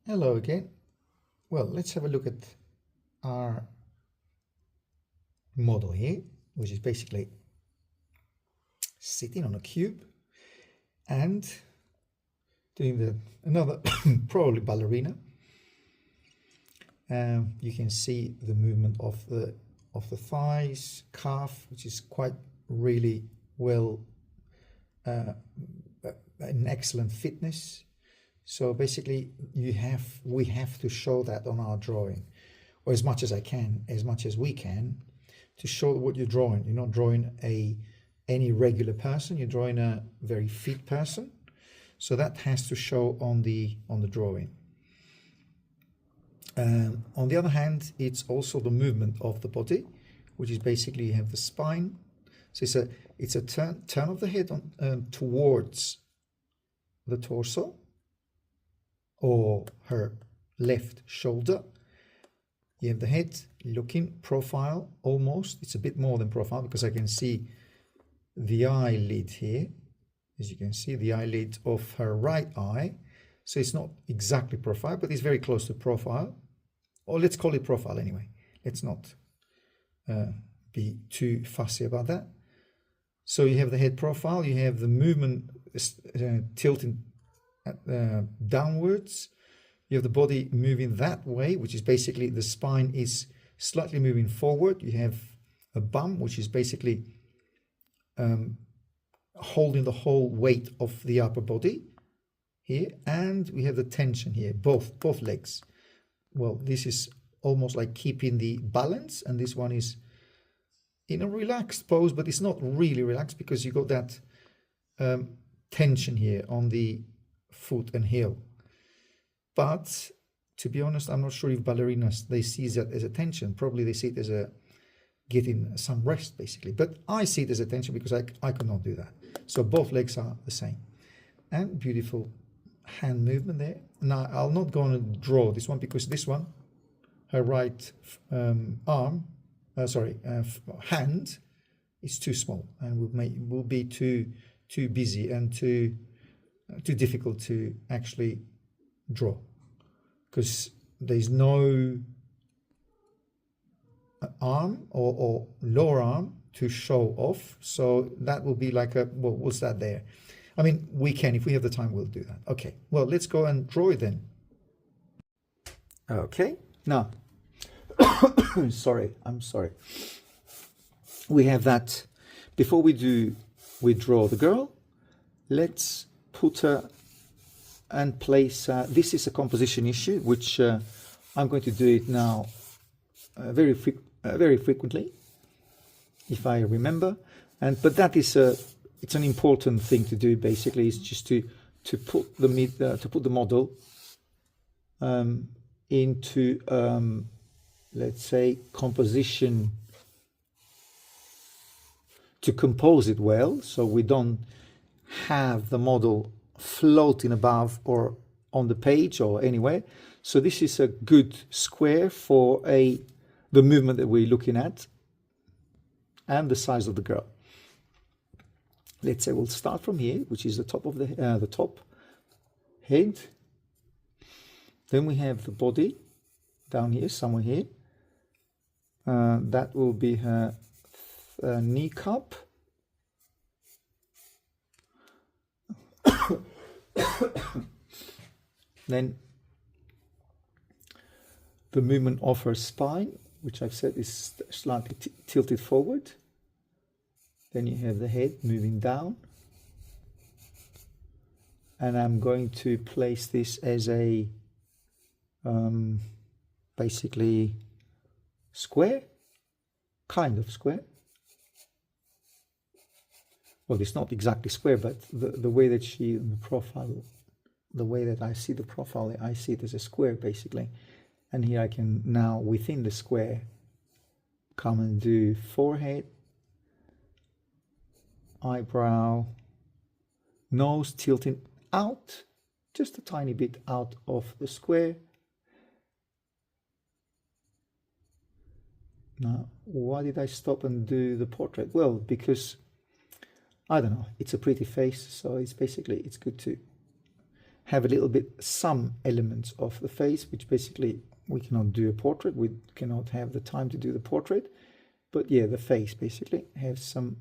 Hello again. Well, let's have a look at our model here, which is basically sitting on a cube and doing another probably ballerina. You can see the movement of the thighs, calf, which is quite really well, an excellent fitness. So basically we have to show that on our drawing, or as much as we can, to show what you're drawing. You're not drawing any regular person, you're drawing a very fit person. So that has to show on the drawing. On the other hand, it's also the movement of the body, which is basically you have the spine. So it's a turn of the head towards the torso, or her left shoulder. You have the head looking profile almost. It's a bit more than profile because I can see the eyelid here. As you can see, the eyelid of her right eye. So it's not exactly profile, but it's very close to profile. Or let's call it profile anyway. Let's not be too fussy about that. So you have the head profile, you have the movement tilting downwards. You have the body moving that way, which is basically the spine is slightly moving forward. You have a bum, which is basically holding the whole weight of the upper body here, and we have the tension here, both legs. Well, this is almost like keeping the balance, and this one is in a relaxed pose, but it's not really relaxed because you got that tension here on the foot and heel. But to be honest, I'm not sure if ballerinas, they see that as a tension. Probably they see it as a getting some rest basically, but I see it as a tension because I could not do that. So both legs are the same, and beautiful hand movement there. Now I'll not go on and draw this one because this one, her right hand is too small and will be too busy and too difficult to actually draw, because there's no arm or lower arm to show off. So that will be like well, what's that there? I mean, we can, if we have the time, we'll do that. Okay, well, let's go and draw it then. Okay, now, I'm sorry. We have that. Before we draw the girl, let's put her and place, this is a composition issue, which I'm going to do it now very frequently, if I remember. But that is it's an important thing to do. Basically, is just to put the model into let's say composition, to compose it well, so we don't have the model floating above or on the page or anywhere. So this is a good square for the movement that we're looking at and the size of the girl. Let's say we'll start from here, which is the top of the top head. Then we have the body down here, somewhere here. That will be her kneecap. Then the movement of her spine, which I've said is slightly tilted forward. Then you have the head moving down. And I'm going to place this as a basically square, kind of square. Well, it's not exactly square, but the way that the profile, the way that I see the profile, I see it as a square basically. And here I can now, within the square, come and do forehead, eyebrow, nose tilting out, just a tiny bit out of the square. Now, why did I stop and do the portrait? Well, because, I don't know, it's a pretty face, so it's basically, it's good to have a little bit, some elements of the face, which basically we cannot do a portrait. We cannot have the time to do the portrait. But yeah, the face basically has some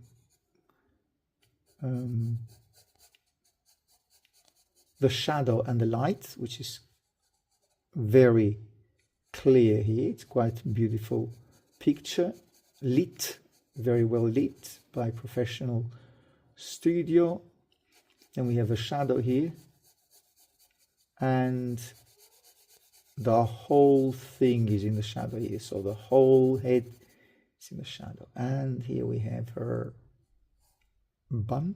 the shadow and the light, which is very clear here. It's quite a beautiful picture, lit, very well lit by professional studio. Then we have a shadow here, and the whole thing is in the shadow here. So the whole head is in the shadow. And here we have her bun.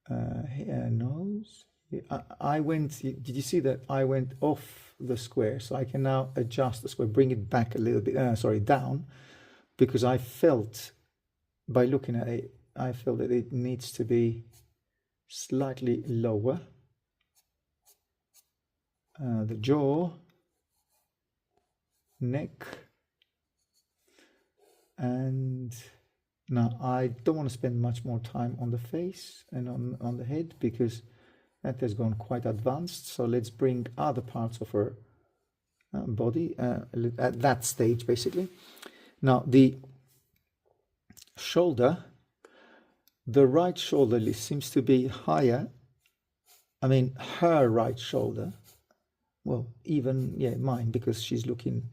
Here, nose. I went, did you see that I went off the square? So I can now adjust the square, bring it back a little bit, down, because I felt, by looking at it, I felt that it needs to be slightly lower. The jaw, neck, and now I don't want to spend much more time on the face and on the head, because that has gone quite advanced. So let's bring other parts of her body at that stage, basically. Now the shoulder, the right shoulder seems to be higher. I mean, her right shoulder, well, even, yeah, mine, because she's looking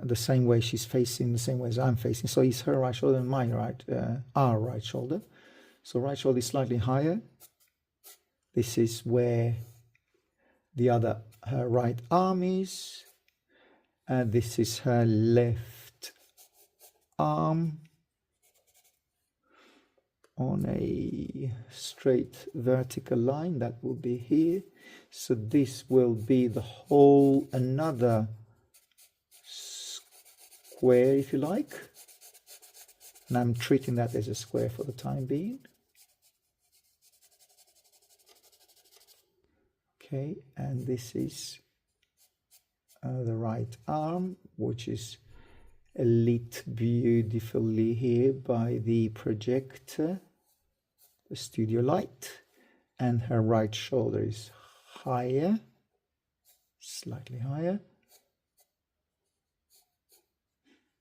the same way, she's facing the same way as I'm facing. So it's her right shoulder and mine our right shoulder. So right shoulder is slightly higher. This is where her right arm is. And this is her left arm on a straight vertical line. That will be here. So this will be the whole, another square, if you like. And I'm treating that as a square for the time being. Okay, and this is the right arm, which is lit beautifully here by the projector, the studio light. And her right shoulder is higher, slightly higher.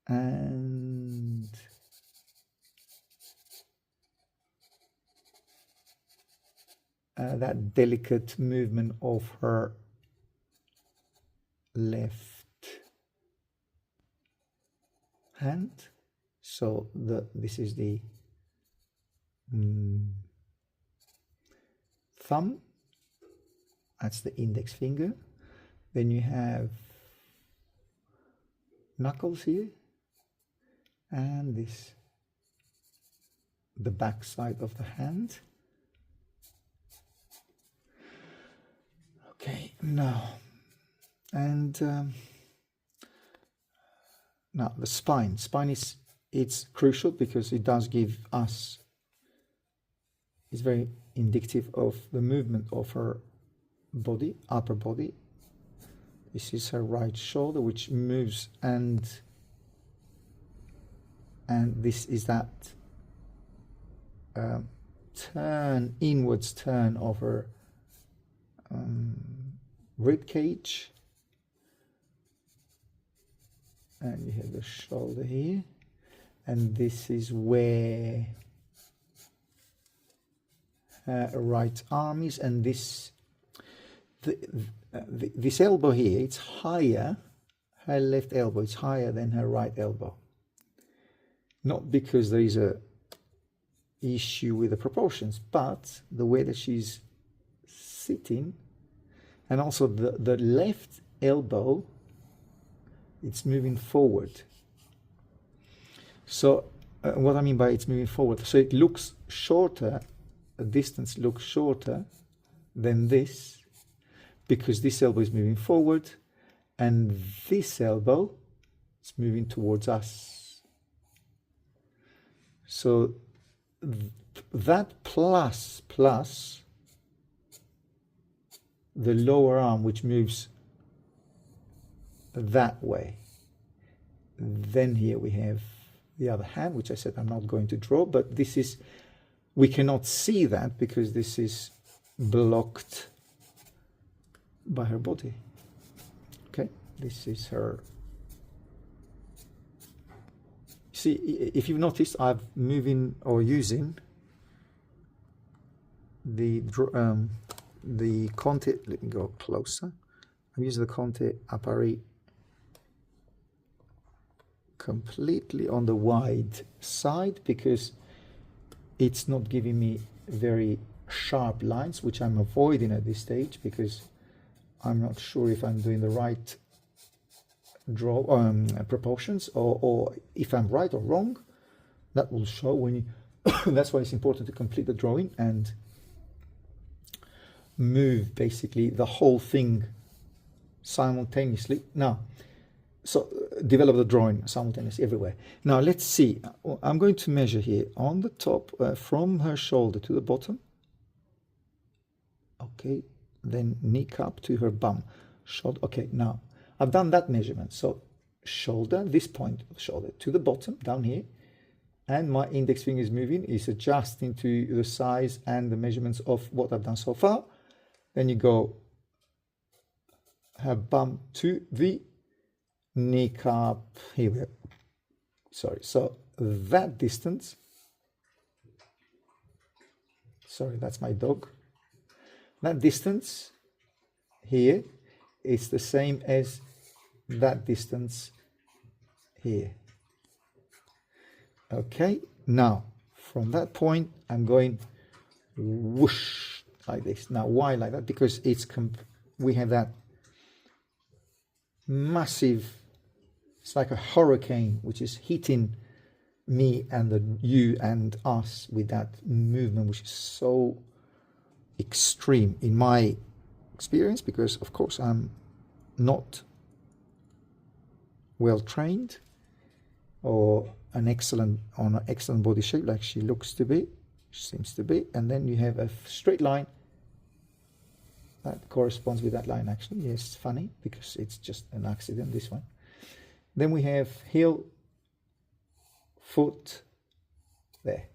And that delicate movement of her left hand. So this is the thumb, that's the index finger. Then you have knuckles here, and this, the back side of the hand. Okay, now, and now the spine. Spine is, it's crucial because it does give us, it's very indicative of the movement of her body, upper body. This is her right shoulder, which moves, and this is that inwards turn of her rib cage. And you have the shoulder here, and this is where her right arm is, and this this elbow here, it's higher, her left elbow is higher than her right elbow. Not because there is a issue with the proportions, but the way that she's sitting, and also the left elbow, it's moving forward. So what I mean by it's moving forward, so it looks shorter, a distance looks shorter than this, because this elbow is moving forward and this elbow is moving towards us. So that plus the lower arm, which moves that way. Then here we have the other hand, which I said I'm not going to draw, but this is we cannot see that because this is blocked by her body. Okay, this is her. See, if you've noticed, I'm moving or using the Conte. Let me go closer. I'm using the Conte Appareil completely on the wide side because it's not giving me very sharp lines, which I'm avoiding at this stage because I'm not sure if I'm doing the right proportions or if I'm right or wrong. That will show when you that's why it's important to complete the drawing and move basically the whole thing simultaneously. Now, so develop the drawing simultaneously everywhere. Now let's see. I'm going to measure here on the top from her shoulder to the bottom. Okay, then knee cup to her bum. Shoulder. Okay, now I've done that measurement. So shoulder, this point of the shoulder to the bottom down here, and my index finger is moving, is adjusting to the size and the measurements of what I've done so far. Then you go her bum to the knee cup. Here we go. Sorry, so that distance, sorry, that's my dog. That distance here is the same as that distance here. Okay, now from that point I'm going whoosh like this. Now why like that? Because it's we have that massive, it's like a hurricane which is hitting me and you and us with that movement, which is so extreme in my experience, because of course I'm not well trained or an excellent body shape like she looks to be, she seems to be. And then you have a straight line that corresponds with that line. Actually, yes, funny because it's just an accident, this one. Then we have heel, foot there,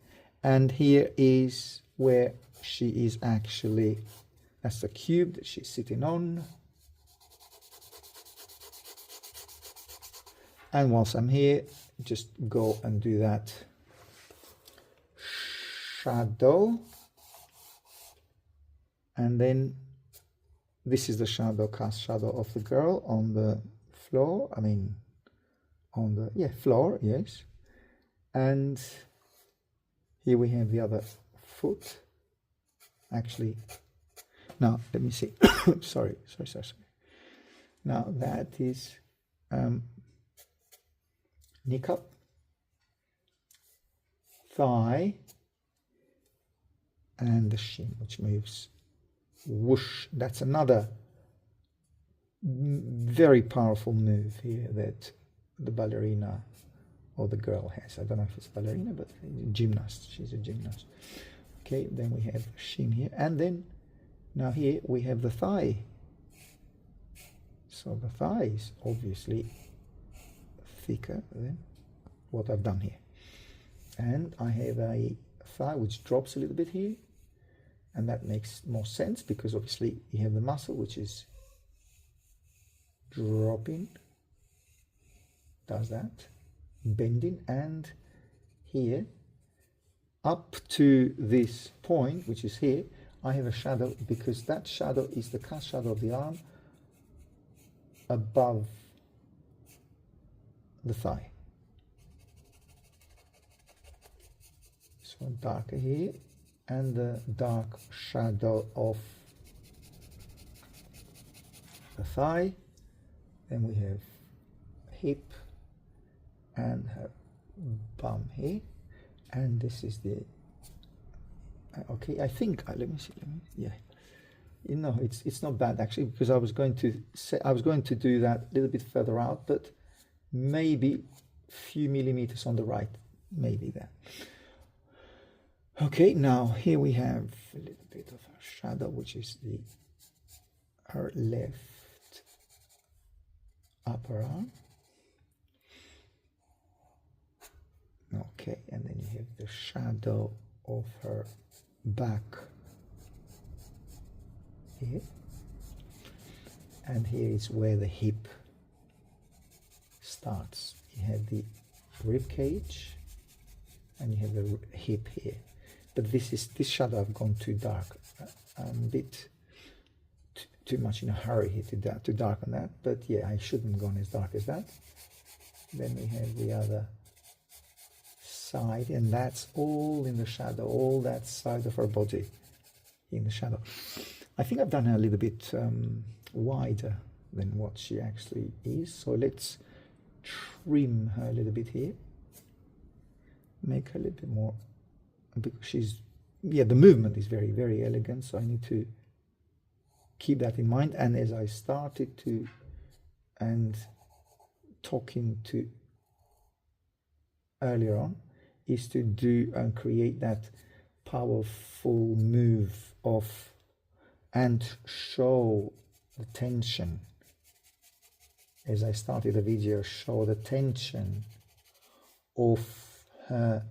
and here is where she is actually, that's the cube that she's sitting on. And whilst I'm here, just go and do that shadow. And then this is the shadow, cast shadow of the girl on the floor. I mean, on the, floor, yes. And here we have the other foot. Actually, now let me see. sorry. Now that is knee cup, thigh, and the shin, which moves whoosh. That's another very powerful move here that the ballerina or the girl has. I don't know if it's ballerina, but gymnast. She's a gymnast. Okay, then we have shin here, and then now here we have the thigh. So the thigh is obviously thicker than what I've done here. And I have a thigh which drops a little bit here, and that makes more sense because obviously you have the muscle which is dropping, does that, bending, and here up to this point, which is here, I have a shadow because that shadow is the cast shadow of the arm above the thigh. So darker here, and the dark shadow of the thigh. Then we have hip and her bum here, and this is the okay, I think let me see, you know, it's not bad actually, because I was going to do that a little bit further out, but maybe a few millimeters on the right, maybe there. Okay, now here we have a little bit of her shadow, which is her left upper arm. Okay, and then you have the shadow of her back here, and here is where the hip starts. You have the rib cage and you have the hip here, but this shadow I've gone too dark. I'm a bit too much in a hurry here to darken that, but yeah, I shouldn't have gone as dark as that. Then we have the other side, and that's all in the shadow, all that side of her body in the shadow. I think I've done her a little bit wider than what she actually is, so let's trim her a little bit here, make her a little bit more, because she's, yeah, the movement is very, very elegant, so I need to keep that in mind. And as I started to, and talking to earlier on, is to do and create that powerful move of, and show the tension. As I started the video, show the tension of her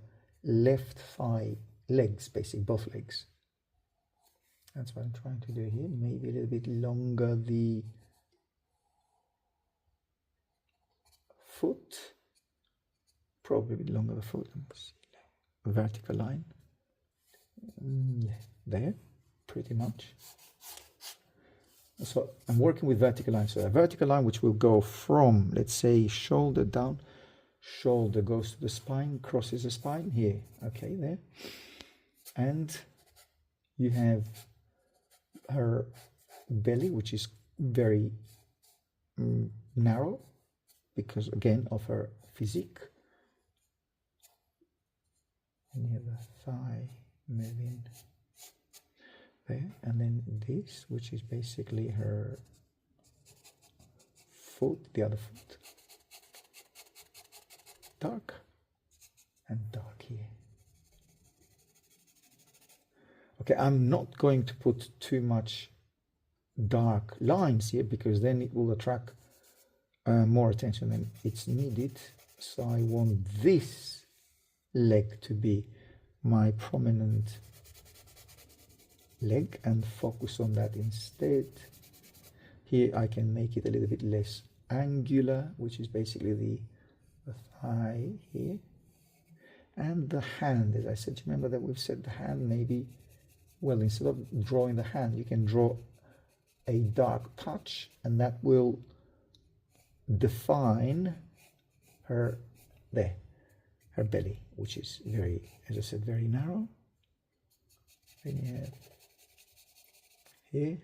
left thigh legs, basically both legs. That's what I'm trying to do here. Maybe a little bit longer the foot, probably a bit longer the foot. A vertical line. Yeah, there, pretty much. So I'm working with vertical lines. So a vertical line which will go from, let's say, shoulder down. Shoulder goes to the spine, crosses the spine here. Okay, there. And you have her belly, which is very narrow because, again, of her physique. And you have the thigh moving there, and then this, which is basically her foot, the other foot, dark and dark here. Okay, I'm not going to put too much dark lines here because then it will attract more attention than it's needed. So I want this leg to be my prominent leg and focus on that instead. Here I can make it a little bit less angular, which is basically the thigh here. And the hand, as I said, remember that we've said the hand maybe, well, instead of drawing the hand, you can draw a dark touch, and that will define her, there, her belly, which is very, as I said, very narrow. Then you have here.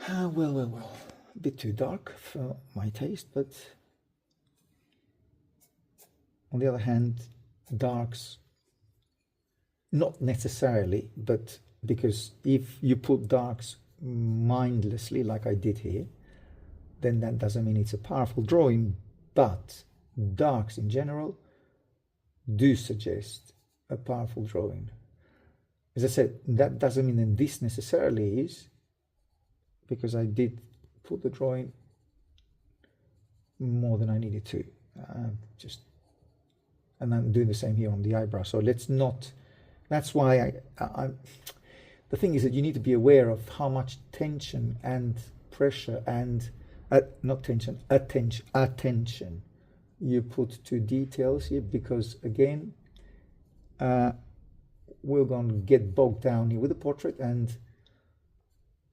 Well, a bit too dark for my taste, but on the other hand, darks, not necessarily, but because if you put darks mindlessly like I did here, then that doesn't mean it's a powerful drawing, but darks in general do suggest a powerful drawing. As I said, that doesn't mean that this necessarily is, because I did put the drawing more than I needed to. And I'm doing the same here on the eyebrow. So let's not, that's why the thing is that you need to be aware of how much tension and pressure and, not tension, attention you put to details here, because again, we're going to get bogged down here with the portrait, and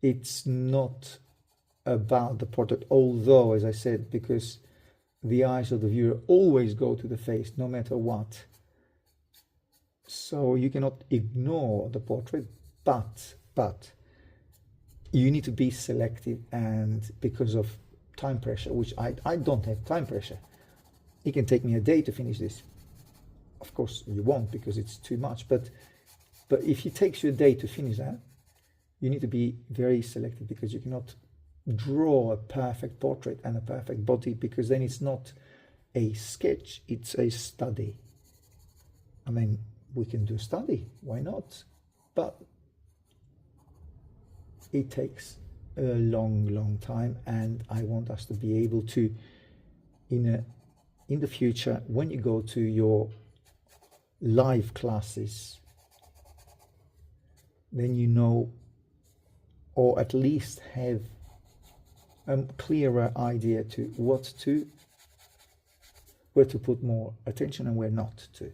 it's not about the portrait, although, as I said, because the eyes of the viewer always go to the face no matter what, so you cannot ignore the portrait, but you need to be selective, and because of time pressure, which I don't have time pressure. It can take me a day to finish this. Of course you won't, because it's too much, but if it takes you a day to finish that, you need to be very selective, because you cannot draw a perfect portrait and a perfect body, because then it's not a sketch, it's a study. I mean, we can do a study, why not? But it takes a long time, and I want us to be able to, in the future, when you go to your live classes, then you know, or at least have a clearer idea to where to put more attention and where not to.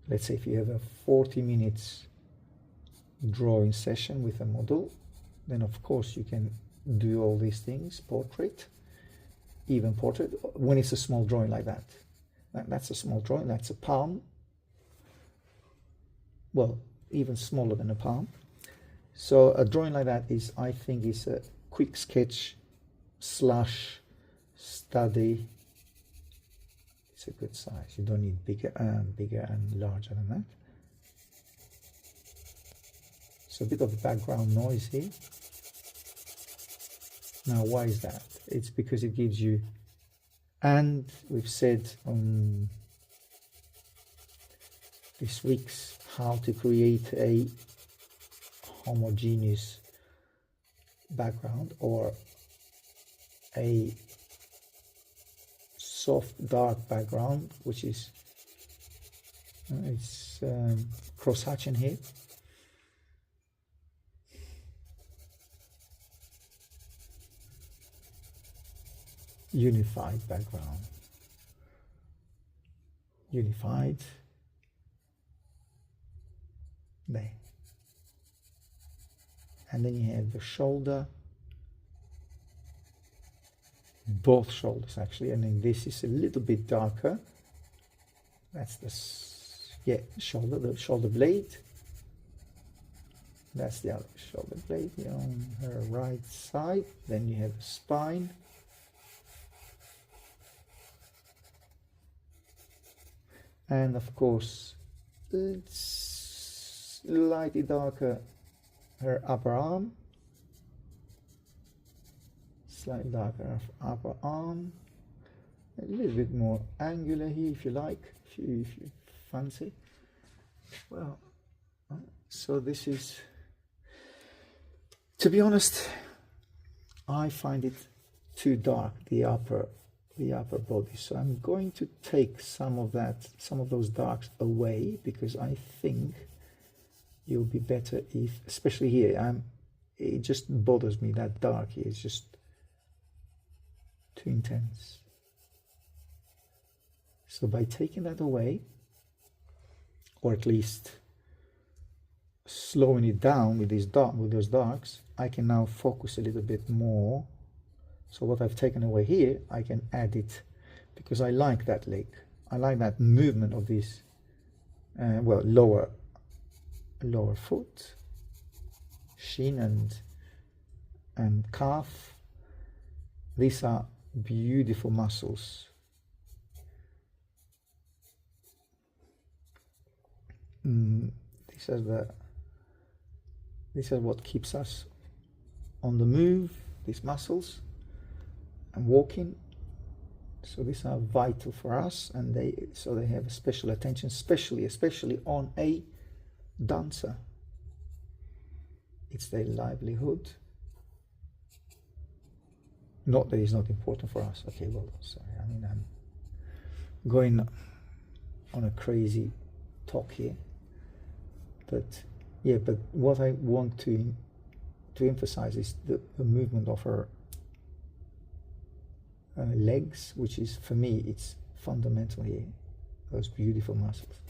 Let's say if you have a 40 minutes drawing session with a model, then of course you can do all these things, portrait, even portrait, when it's a small drawing like that. That's a small drawing, that's a palm, well, even smaller than a palm. So a drawing like that is, I think, is a quick sketch slash study. It's a good size. You don't need bigger and larger than that. So a bit of background noise here. Now, why is that? It's because it gives you, and we've said on this week's how to create a homogeneous background or a soft dark background, which is it's cross-hatching here. Unified background. Unified. There. And then you have the shoulder. Both shoulders actually, and then this is a little bit darker. That's the shoulder, the shoulder blade. That's the other shoulder blade on her right side. Then you have the spine. And of course, it's slightly darker her upper arm. Slightly darker upper arm. A little bit more angular here if you like, if you fancy. Well, so this is, to be honest, I find it too dark, the upper body. So I'm going to take some of those darks away, because I think you'll be better if, especially here, it just bothers me that dark here. It's just too intense. So by taking that away, or at least slowing it down with those darks, I can now focus a little bit more. So what I've taken away here, I can add it, because I like that leg. I like that movement of this, lower foot, shin and calf. These are beautiful muscles. This is what keeps us on the move, these muscles, and walking. So these are vital for us, and they have a special attention, especially on a dancer. It's their livelihood. Not that it's not important for us. Okay, well, sorry. I mean, I'm going on a crazy talk here, but yeah. But what I want to emphasize is the movement of her legs, which is, for me, it's fundamental here. Those beautiful muscles,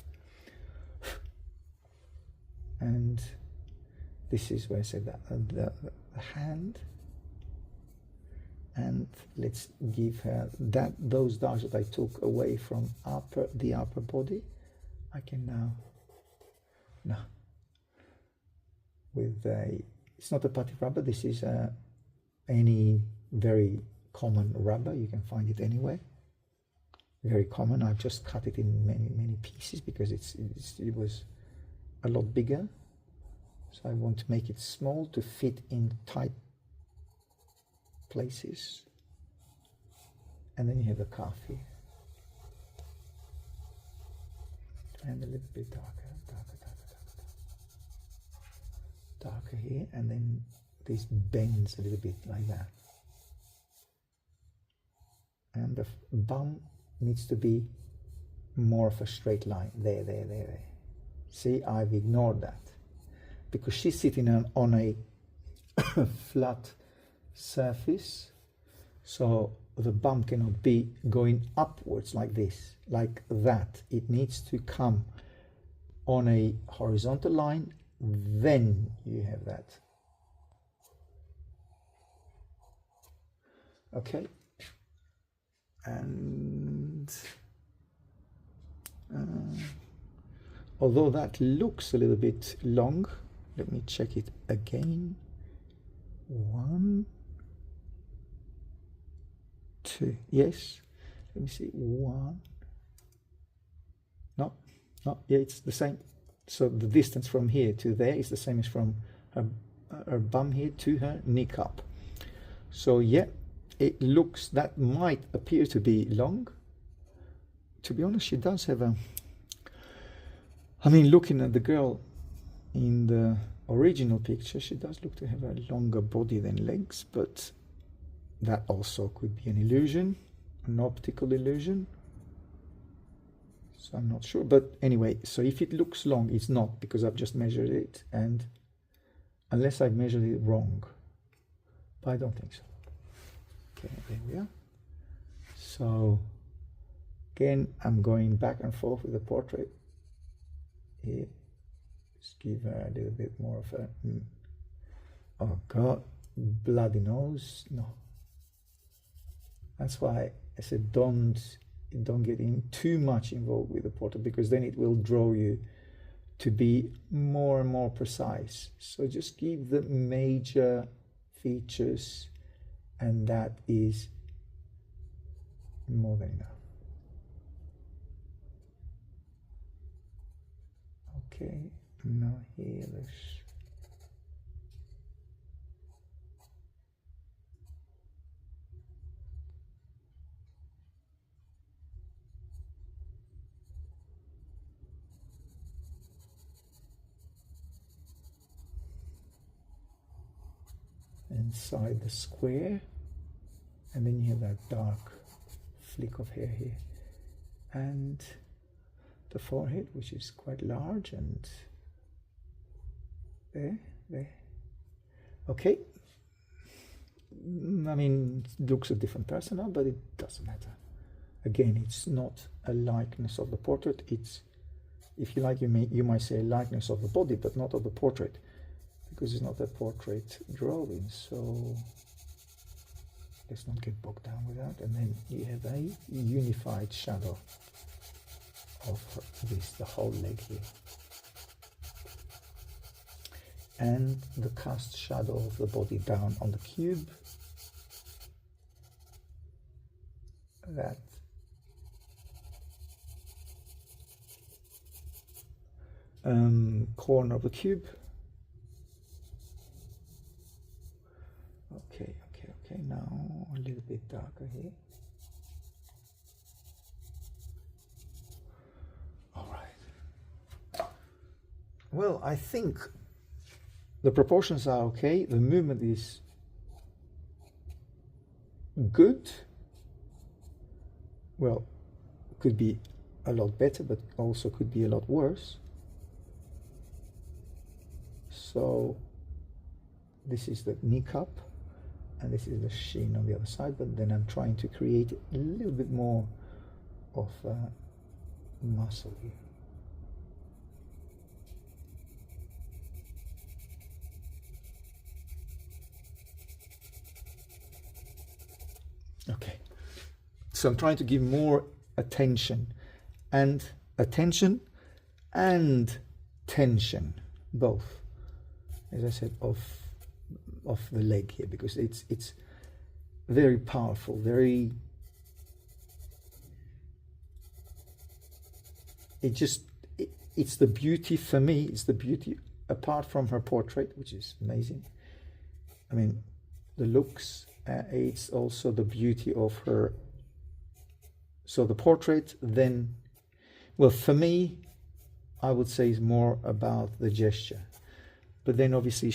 and this is where I said that the hand. And let's give her those darks that I took away from the upper body. I can now with it's not a putty rubber. This is any very common rubber. You can find it anywhere. Very common. I've just cut it in many pieces because it was a lot bigger. So I want to make it small to fit in tight places. And then you have the calf here, and a little bit darker here, and then this bends a little bit like that, and the bum needs to be more of a straight line. There. See, I've ignored that because she's sitting on a flat surface, so the bum cannot be going upwards like this, like that. It needs to come on a horizontal line, then you have that. Okay, and although that looks a little bit long, let me check it again. 1, 2, yes, let me see, 1, no, yeah, it's the same. So the distance from here to there is the same as from her bum here to her kneecap. So yeah, it looks, that might appear to be long. To be honest, she does have a, I mean, looking at the girl in the original picture, she does look to have a longer body than legs, but that also could be an illusion, an optical illusion. So I'm not sure, but anyway, so if it looks long, it's not, because I've just measured it, and unless I've measured it wrong, but I don't think so. Okay, there we are. So again, I'm going back and forth with the portrait here. Just give her a little bit more of a, oh God, bloody nose. No, that's why I said don't get in too much involved with the portrait, because then it will draw you to be more and more precise. So just give the major features, and that is more than enough. Okay, now here let's inside the square, and then you have that dark flick of hair here, and the forehead, which is quite large, and there. Okay, I mean, it looks a different person now, but it doesn't matter. Again, it's not a likeness of the portrait. It's, if you like, you might say a likeness of the body, but not of the portrait, because it's not a portrait drawing. So let's not get bogged down with that. And then you have a unified shadow of this, the whole leg here, and the cast shadow of the body down on the cube. That corner of the cube. Okay, now a little bit darker here. All right. Well, I think the proportions are okay. The movement is good. Well, could be a lot better, but also could be a lot worse. So this is the kneecap, and this is the shin on the other side, but then I'm trying to create a little bit more of muscle here. Okay, so I'm trying to give more attention and tension, both, as I said, of the leg here, because it's very powerful, very, it's the beauty for me. It's the beauty apart from her portrait, which is amazing. I mean, the looks, it's also the beauty of her. So the portrait, then, well, for me, I would say is more about the gesture, but then obviously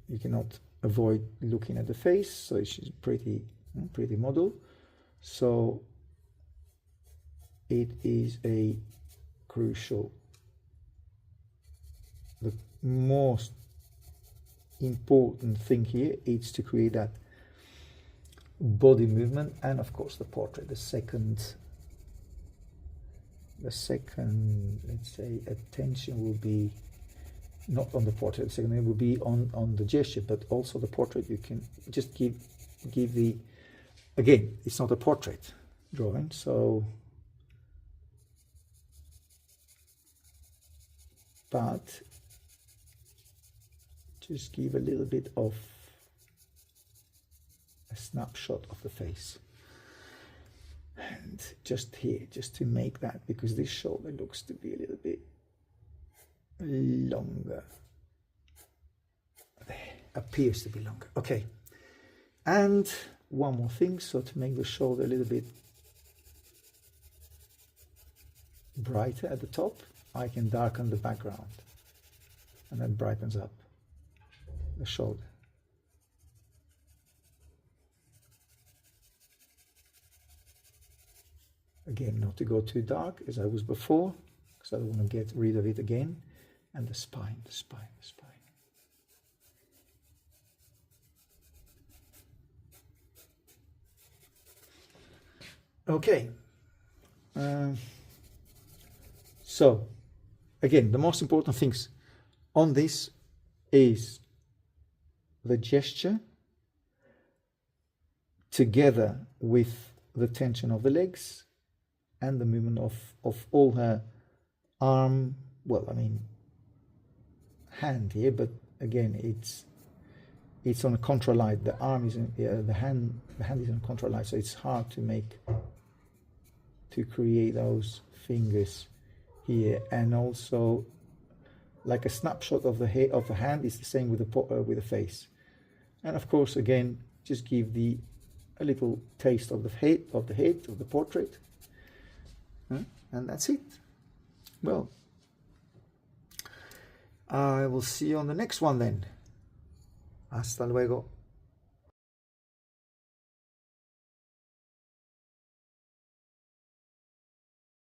you cannot avoid looking at the face, so she's pretty model. So it is a crucial, the most important thing here is to create that body movement, and of course the portrait, the second, let's say, attention will be not on the portrait. The second, it will be on the gesture, but also the portrait. You can just give the, again, it's not a portrait drawing, so, but just give a little bit of a snapshot of the face. And just here, just to make that, because this shoulder looks to be a little bit longer. There, appears to be longer. Okay. And one more thing, so to make the shoulder a little bit brighter at the top, I can darken the background, and that brightens up the shoulder. Again, not to go too dark as I was before, because I don't want to get rid of it again. And the spine, the spine, the spine. Okay. So, again, the most important things on this is the gesture together with the tension of the legs and the movement of all her arm, well, I mean, hand here, but again, it's on a contralight. The arm is in, the hand is on a contralight, so it's hard to create those fingers here. And also, like a snapshot of the head of the hand is the same with the face. And of course, again, just give a little taste of the head of the portrait, and that's it. Well, I will see you on the next one then. Hasta luego.